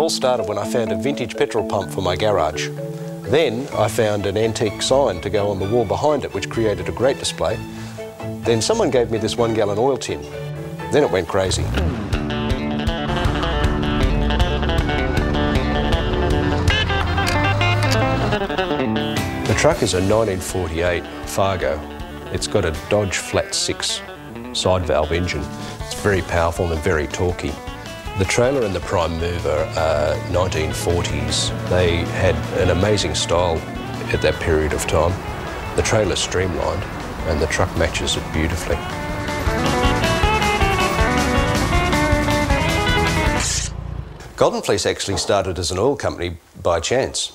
all started when I found a vintage petrol pump for my garage. Then I found an antique sign to go on the wall behind it, which created a great display. Then someone gave me this 1 gallon oil tin. Then it went crazy. The truck is a 1948 Fargo. It's got a Dodge Flat 6 side valve engine. It's very powerful and very torquey. The trailer and the prime mover are 1940s. They had an amazing style at that period of time. The trailer's streamlined and the truck matches it beautifully. Golden Fleece actually started as an oil company by chance.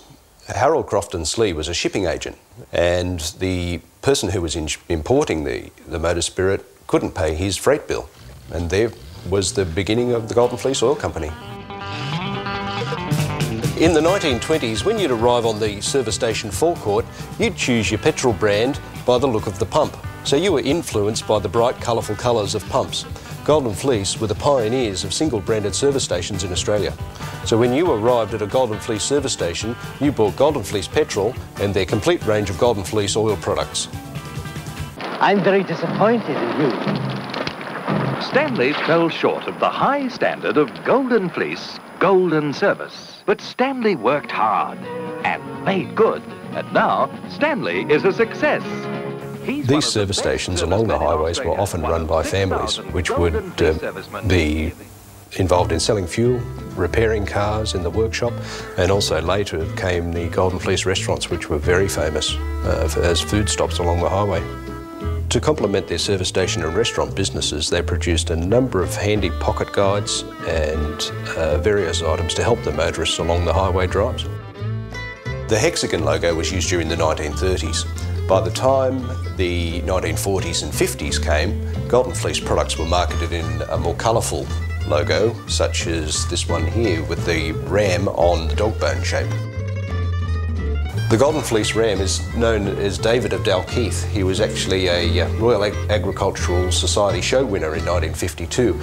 Harold Crofton Slee was a shipping agent, and the person who was importing the Motor Spirit couldn't pay his freight bill, and there was the beginning of the Golden Fleece Oil Company. In the 1920s, when you'd arrive on the service station forecourt, you'd choose your petrol brand by the look of the pump. So you were influenced by the bright, colourful colours of pumps. Golden Fleece were the pioneers of single-branded service stations in Australia. So when you arrived at a Golden Fleece service station, you bought Golden Fleece petrol and their complete range of Golden Fleece oil products. I'm very disappointed in you. Stanley fell short of the high standard of Golden Fleece, golden service. But Stanley worked hard and made good. And now, Stanley is a success. These service stations along the highways were often run by families, which would be involved in selling fuel, repairing cars in the workshop, and also later came the Golden Fleece restaurants, which were very famous as food stops along the highway. To complement their service station and restaurant businesses, they produced a number of handy pocket guides and various items to help the motorists along the highway drives. The hexagon logo was used during the 1930s. By the time the 1940s and 50s came, Golden Fleece products were marketed in a more colourful logo, such as this one here with the ram on the dog bone shape. The Golden Fleece ram is known as David of Dalkeith. He was actually a Royal Agricultural Society show winner in 1952.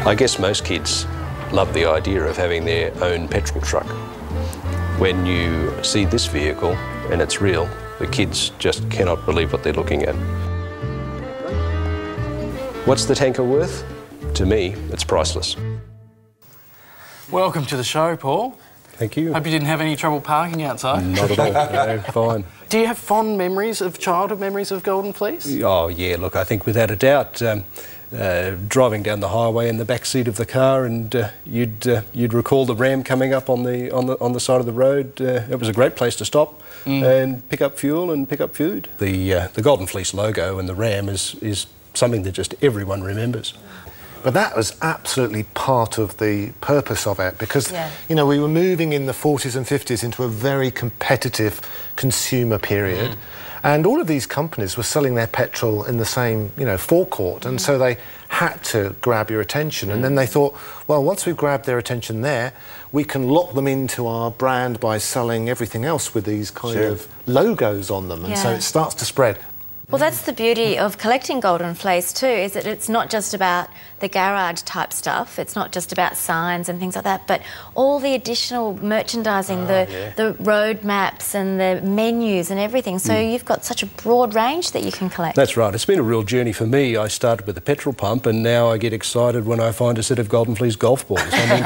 I guess most kids love the idea of having their own petrol truck. When you see this vehicle, and it's real, the kids just cannot believe what they're looking at. What's the tanker worth? To me, it's priceless. Welcome to the show, Paul. Thank you. Hope you didn't have any trouble parking outside. Not at all, no, fine. Do you have fond memories of childhood memories of Golden Fleece? Oh yeah, look, I think without a doubt, driving down the highway in the back seat of the car, and you'd recall the ram coming up on the side of the road. It was a great place to stop and pick up fuel and pick up food. The Golden Fleece logo and the ram is something that just everyone remembers. But that was absolutely part of the purpose of it, because, you know, we were moving in the 40s and 50s into a very competitive consumer period. And all of these companies were selling their petrol in the same, you know, forecourt, and so they had to grab your attention. And then they thought, well, once we've grabbed their attention there, we can lock them into our brand by selling everything else with these kind of logos on them. And so it starts to spread. Well, that's the beauty of collecting Golden Fleece too, is that it's not just about the garage type stuff, it's not just about signs and things like that, but all the additional merchandising, the road maps and the menus and everything. So you've got such a broad range that you can collect. That's right. It's been a real journey for me. I started with a petrol pump, and now I get excited when I find a set of Golden Fleece golf balls. I mean,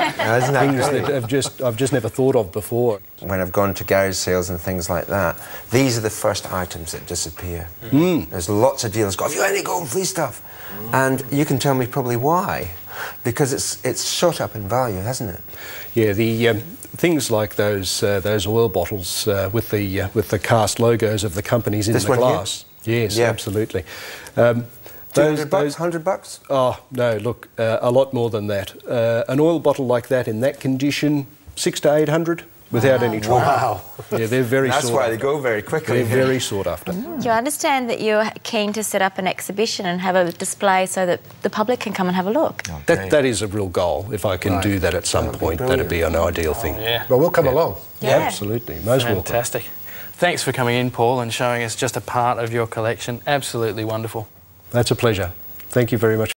things that I've just never thought of before. When I've gone to garage sales and things like that, these are the first items that disappear. There's lots of dealers go, have you any Golden Fleece stuff? And you can tell me probably why. Because it's shot up in value, hasn't it? Yeah, the things like those oil bottles with the cast logos of the companies in the glass. Yes, absolutely. 200 bucks, 100 bucks? Oh, no, look, a lot more than that. An oil bottle like that in that condition, 600 to 800. Without any trouble. Wow. Yeah, they're very sought after. That's why they go very quickly. They're very sought after. Do you understand that you're keen to set up an exhibition and have a display so that the public can come and have a look? That is a real goal. If I can do that at some point, that'd be an ideal thing. Well, we'll come along. Yeah, absolutely. Most welcome. Fantastic. Thanks for coming in, Paul, and showing us just a part of your collection. Absolutely wonderful. That's a pleasure. Thank you very much.